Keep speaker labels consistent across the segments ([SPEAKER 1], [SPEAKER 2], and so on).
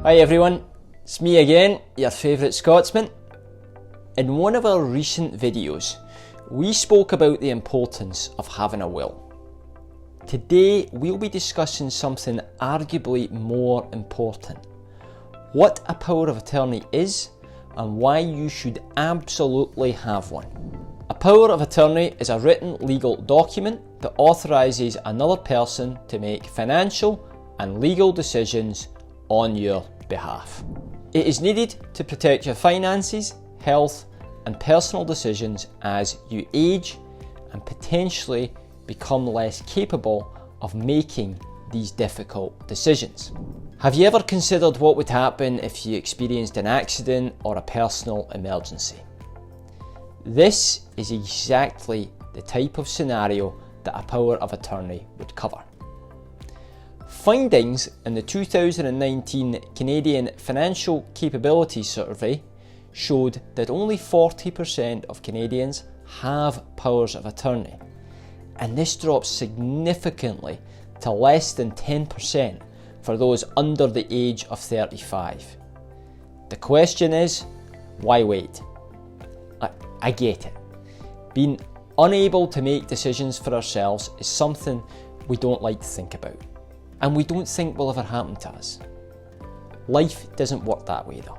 [SPEAKER 1] Hi everyone, it's me again, your favourite Scotsman. In one of our recent videos, we spoke about the importance of having a will. Today, we'll be discussing something arguably more important. What a power of attorney is and why you should absolutely have one. A power of attorney is a written legal document that authorises another person to make financial and legal decisions on your behalf. It is needed to protect your finances, health, and personal decisions as you age and potentially become less capable of making these difficult decisions. Have you ever considered what would happen if you experienced an accident or a personal emergency? This is exactly the type of scenario that a power of attorney would cover. Findings in the 2019 Canadian Financial Capability Survey showed that only 40% of Canadians have powers of attorney, and this drops significantly to less than 10% for those under the age of 35. The question is, why wait? I get it. Being unable to make decisions for ourselves is something we don't like to think about, and we don't think will ever happen to us. Life doesn't work that way though.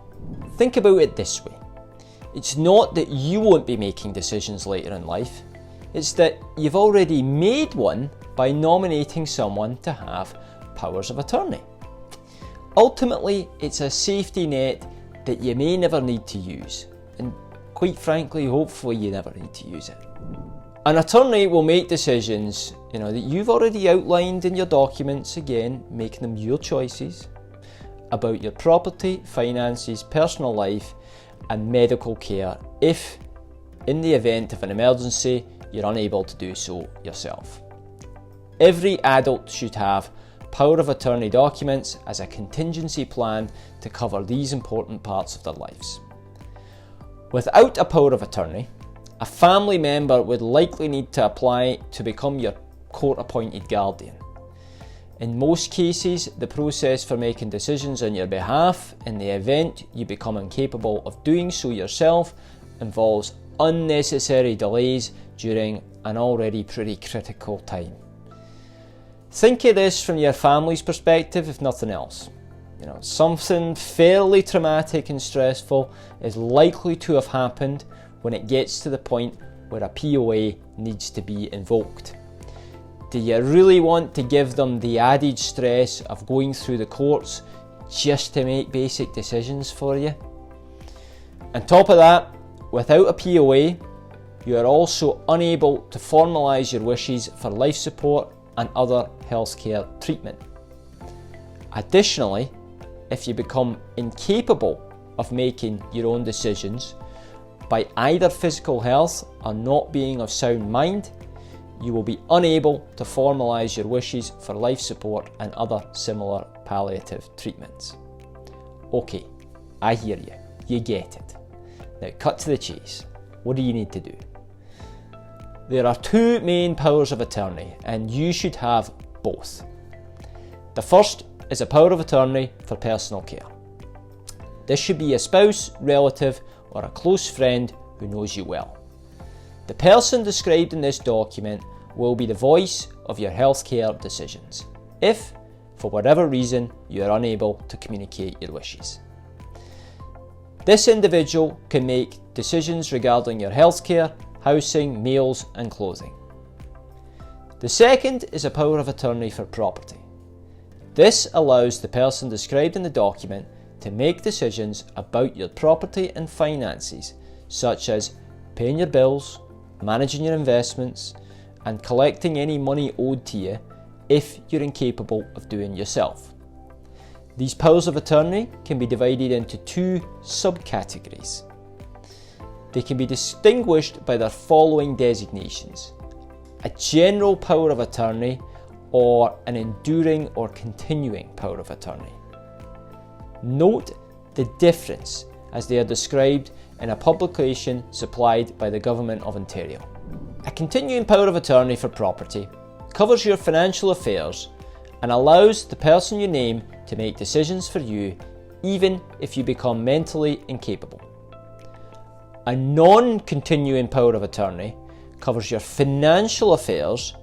[SPEAKER 1] Think about it this way. It's not that you won't be making decisions later in life, it's that you've already made one by nominating someone to have powers of attorney. Ultimately, it's a safety net that you may never need to use, and quite frankly, hopefully you never need to use it. An attorney will make decisions, that you've already outlined in your documents, again, making them your choices, about your property, finances, personal life, and medical care if, in the event of an emergency, you're unable to do so yourself. Every adult should have power of attorney documents as a contingency plan to cover these important parts of their lives. Without a power of attorney, a family member would likely need to apply to become your court-appointed guardian. In most cases, the process for making decisions on your behalf in the event you become incapable of doing so yourself involves unnecessary delays during an already pretty critical time. Think of this from your family's perspective, if nothing else. Something fairly traumatic and stressful is likely to have happened when it gets to the point where a POA needs to be invoked. Do you really want to give them the added stress of going through the courts just to make basic decisions for you? On top of that, without a POA, you are also unable to formalise your wishes for life support and other healthcare treatment. Additionally, if you become incapable of making your own decisions by either physical health or not being of sound mind, you will be unable to formalise your wishes for life support and other similar palliative treatments. Okay, I hear you. You get it. Now cut to the chase. What do you need to do? There are two main powers of attorney, and you should have both. The first is a power of attorney for personal care. This should be a spouse, relative, or a close friend who knows you well. The person described in this document will be the voice of your healthcare decisions if, for whatever reason, you are unable to communicate your wishes. This individual can make decisions regarding your healthcare, housing, meals, and clothing. The second is a power of attorney for property. This allows the person described in the document to make decisions about your property and finances, such as paying your bills, managing your investments, and collecting any money owed to you if you're incapable of doing yourself. These powers of attorney can be divided into two subcategories. They can be distinguished by their following designations: a general power of attorney or an enduring or continuing power of attorney. Note the difference as they are described in a publication supplied by the Government of Ontario. A continuing power of attorney for property covers your financial affairs and allows the person you name to make decisions for you even if you become mentally incapable. A non-continuing power of attorney covers your financial affairs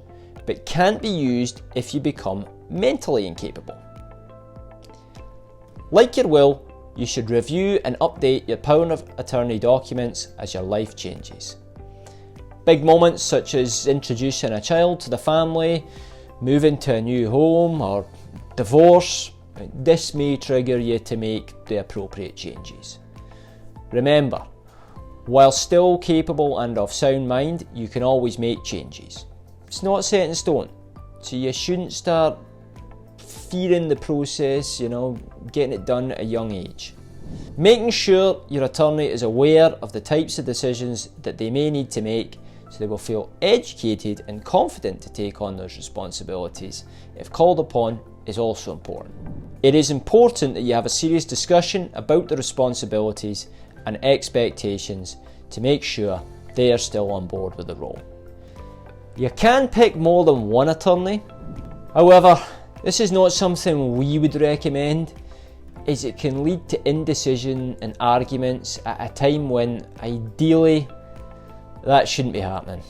[SPEAKER 1] but can't be used if you become mentally incapable. Like your will, you should review and update your power of attorney documents as your life changes. Big moments such as introducing a child to the family, moving to a new home, or divorce, this may trigger you to make the appropriate changes. Remember, while still capable and of sound mind, you can always make changes. It's not set in stone, so you shouldn't start fearing the process, getting it done at a young age. Making sure your attorney is aware of the types of decisions that they may need to make so they will feel educated and confident to take on those responsibilities if called upon is also important. It is important that you have a serious discussion about the responsibilities and expectations to make sure they are still on board with the role. You can pick more than one attorney. However, this is not something we would recommend, as it can lead to indecision and arguments at a time when ideally that shouldn't be happening.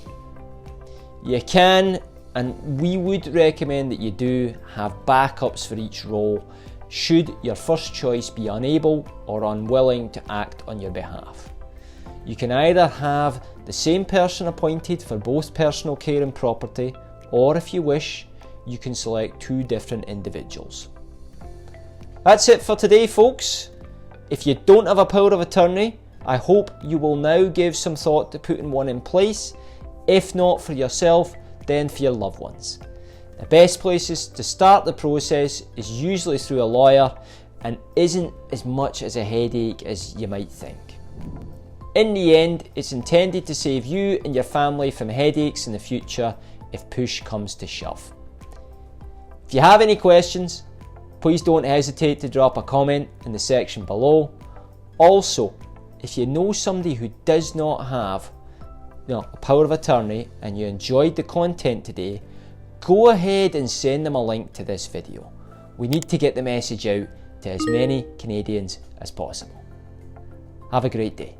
[SPEAKER 1] You can, and we would recommend that you do, have backups for each role should your first choice be unable or unwilling to act on your behalf. You can either have the same person appointed for both personal care and property, or if you wish, you can select two different individuals. That's it for today, folks. If you don't have a power of attorney, I hope you will now give some thought to putting one in place. If not for yourself, then for your loved ones. The best places to start the process is usually through a lawyer and isn't as much as a headache as you might think. In the end, it's intended to save you and your family from headaches in the future if push comes to shove. If you have any questions, please don't hesitate to drop a comment in the section below. Also, if you know somebody who does not have a power of attorney and you enjoyed the content today, go ahead and send them a link to this video. We need to get the message out to as many Canadians as possible. Have a great day.